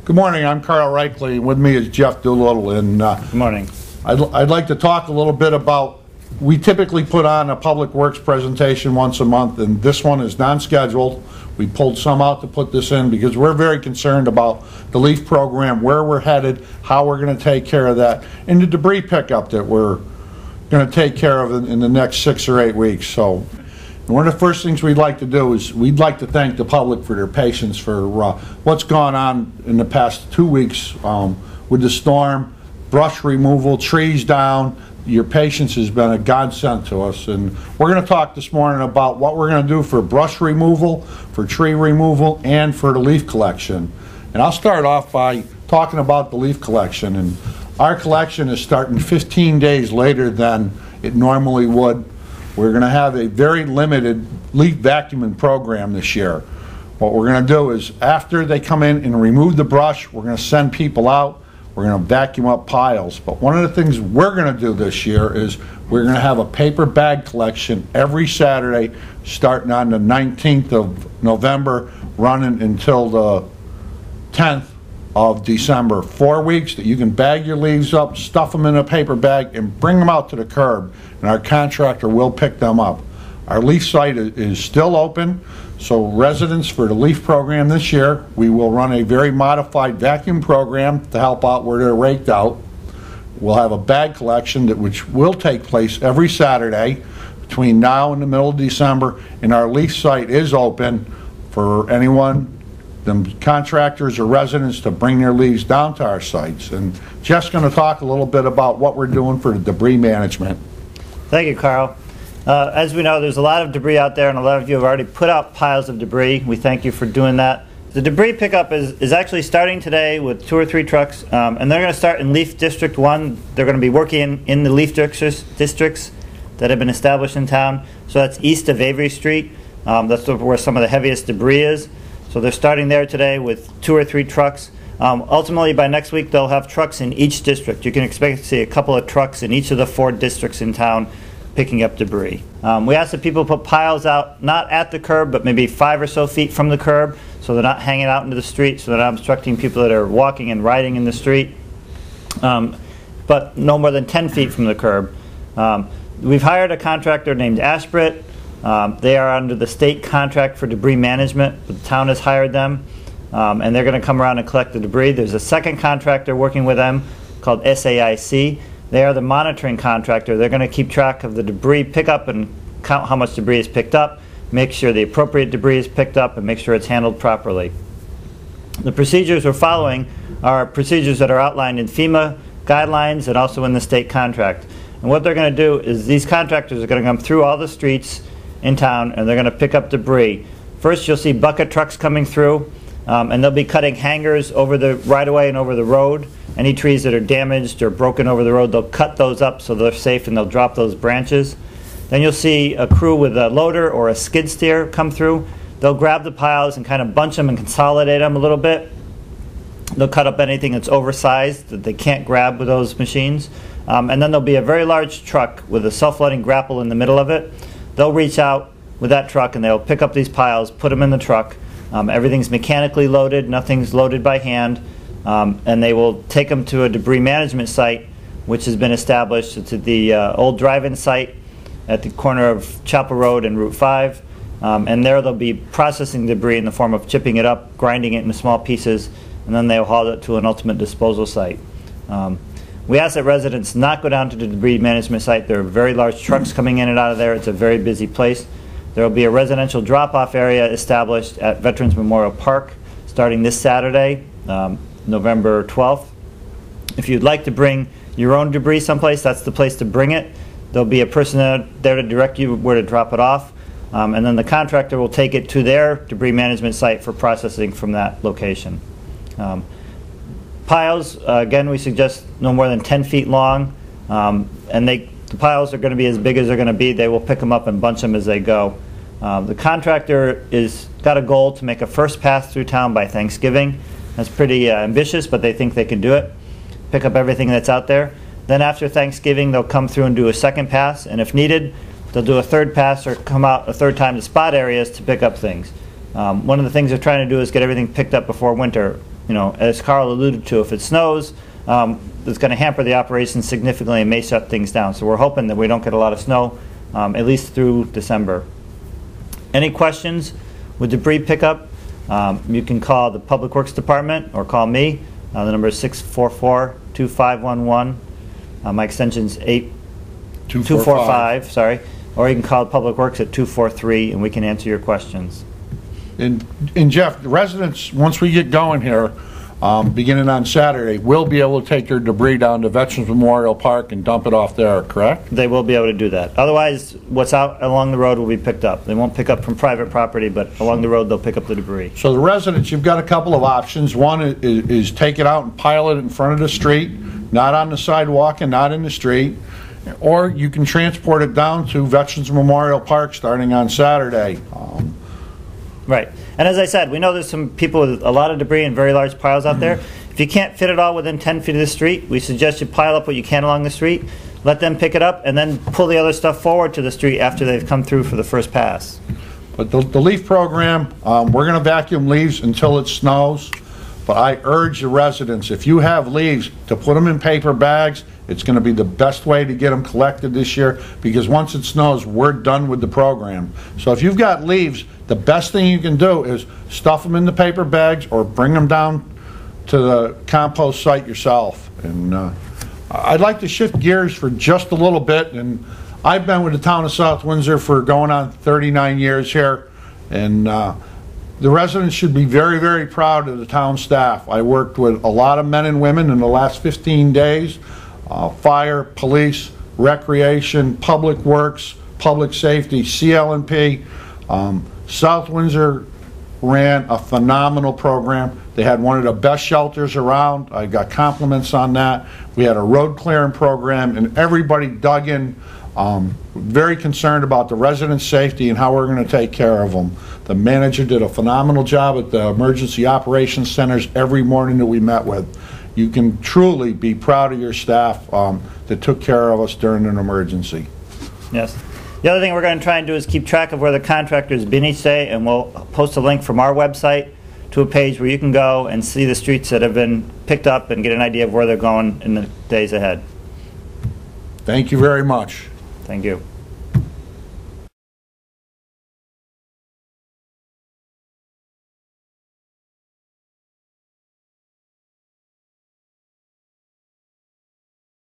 Good morning. I'm Carl Reichley. With me is Jeff Doolittle. And Good morning. I'd like to talk a little bit about, we typically put on a public works presentation once a month, and this one is non-scheduled. We pulled some out to put this in because we're very concerned about the LEAF program, where we're headed, how we're going to take care of that, and the debris pickup that we're going to take care of in the next 6 or 8 weeks. So one of the first things we'd like to do is we'd like to thank the public for their patience for what's gone on in the past 2 weeks with the storm, brush removal, trees down. Your patience has been a godsend to us, and we're going to talk this morning about what we're going to do for brush removal, for tree removal, and for the leaf collection. And I'll start off by talking about the leaf collection. And our collection is starting 15 days later than it normally would. We're going to have a very limited leaf vacuuming program this year. What we're going to do is, after they come in and remove the brush, we're going to send people out. We're going to vacuum up piles. But one of the things we're going to do this year is we're going to have a paper bag collection every Saturday, starting on the 19th of November, running until the 10th of December. 4 weeks that you can bag your leaves up, stuff them in a paper bag, and bring them out to the curb, and our contractor will pick them up. Our leaf site is still open, so residents for the leaf program this year, we will run a very modified vacuum program to help out where they're raked out. We'll have a bag collection which will take place every Saturday between now and the middle of December, and our leaf site is open for anyone, the contractors or residents, to bring their leaves down to our sites. And Jeff's going to talk a little bit about what we're doing for the debris management. Thank you, Carl. As we know, there's a lot of debris out there, and a lot of you have already put out piles of debris. We thank you for doing that. The debris pickup is actually starting today with 2 or 3 trucks, and they're going to start in Leaf District 1. They're going to be working in the leaf districts that have been established in town. So that's east of Avery Street. That's where some of the heaviest debris is. So they're starting there today with 2 or 3 trucks. Ultimately, by next week, they'll have trucks in each district. You can expect to see a couple of trucks in each of the 4 districts in town picking up debris. We ask that people put piles out not at the curb, but maybe 5 or so feet from the curb, so they're not hanging out into the street, so they're not obstructing people that are walking and riding in the street, but no more than 10 feet from the curb. We've hired a contractor named Ashbrit. They are under the state contract for debris management. The town has hired them, and they're going to come around and collect the debris. There's a second contractor working with them called SAIC. They are the monitoring contractor. They're going to keep track of the debris pickup and count how much debris is picked up, make sure the appropriate debris is picked up, and make sure it's handled properly. The procedures we're following are procedures that are outlined in FEMA guidelines and also in the state contract. And what they're going to do is these contractors are going to come through all the streets in town, and they're going to pick up debris. First, you'll see bucket trucks coming through, and they'll be cutting hangers over the right-of-way and over the road. Any trees that are damaged or broken over the road, they'll cut those up so they're safe, and they'll drop those branches. Then you'll see a crew with a loader or a skid steer come through. They'll grab the piles and kind of bunch them and consolidate them a little bit. They'll cut up anything that's oversized that they can't grab with those machines. And then there'll be a very large truck with a self-loading grapple in the middle of it. They'll reach out with that truck, and they'll pick up these piles, put them in the truck. Everything's mechanically loaded, nothing's loaded by hand, and they will take them to a debris management site which has been established. It's at the old drive-in site at the corner of Chapel Road and Route 5, and there they'll be processing debris in the form of chipping it up, grinding it into small pieces, and then they'll haul it to an ultimate disposal site. We ask that residents not go down to the debris management site. There are very large trucks coming in and out of there. It's a very busy place. There will be a residential drop-off area established at Veterans Memorial Park starting this Saturday, November 12th. If you'd like to bring your own debris someplace, that's the place to bring it. There'll be a person there to direct you where to drop it off, and then the contractor will take it to their debris management site for processing from that location. Piles, again, we suggest no more than 10 feet long, and the piles are going to be as big as they're going to be. They will pick them up and bunch them as they go. The contractor got a goal to make a first pass through town by Thanksgiving. That's pretty ambitious, but they think they can do it. Pick up everything that's out there. Then after Thanksgiving, they'll come through and do a second pass, and if needed, they'll do a third pass or come out a third time to spot areas to pick up things. One of the things they're trying to do is get everything picked up before winter you know, as Carl alluded to, if it snows, it's going to hamper the operation significantly and may shut things down. So we're hoping that we don't get a lot of snow, at least through December. Any questions with debris pickup? You can call the Public Works Department or call me. The number is 644-2511. My extension is 245, sorry. Or you can call Public Works at 243 and we can answer your questions. And Jeff, the residents, once we get going here, beginning on Saturday, will be able to take their debris down to Veterans Memorial Park and dump it off there, correct? They will be able to do that. Otherwise, what's out along the road will be picked up. They won't pick up from private property, but along the road they'll pick up the debris. So the residents, you've got a couple of options. One is take it out and pile it in front of the street, not on the sidewalk and not in the street. Or you can transport it down to Veterans Memorial Park starting on Saturday. Right. And as I said, we know there's some people with a lot of debris and very large piles out there. If you can't fit it all within 10 feet of the street, we suggest you pile up what you can along the street, let them pick it up, and then pull the other stuff forward to the street after they've come through for the first pass. But the leaf program, we're going to vacuum leaves until it snows. But I urge the residents, if you have leaves, to put them in paper bags. It's going to be the best way to get them collected this year, because once it snows, we're done with the program. So if you've got leaves, the best thing you can do is stuff them in the paper bags or bring them down to the compost site yourself. And I'd like to shift gears for just a little bit. And I've been with the town of South Windsor for going on 39 years here. And the residents should be very, very proud of the town staff. I worked with a lot of men and women in the last 15 days. Fire, police, recreation, public works, public safety, CL&P. South Windsor ran a phenomenal program. They had one of the best shelters around. I got compliments on that. We had a road clearing program, and everybody dug in, very concerned about the residents' safety and how we're going to take care of them. The manager did a phenomenal job at the emergency operations centers every morning that we met with. You can truly be proud of your staff that took care of us during an emergency. Yes. The other thing we're going to try and do is keep track of where the contractor's been each day, and we'll post a link from our website to a page where you can go and see the streets that have been picked up and get an idea of where they're going in the days ahead. Thank you very much. Thank you.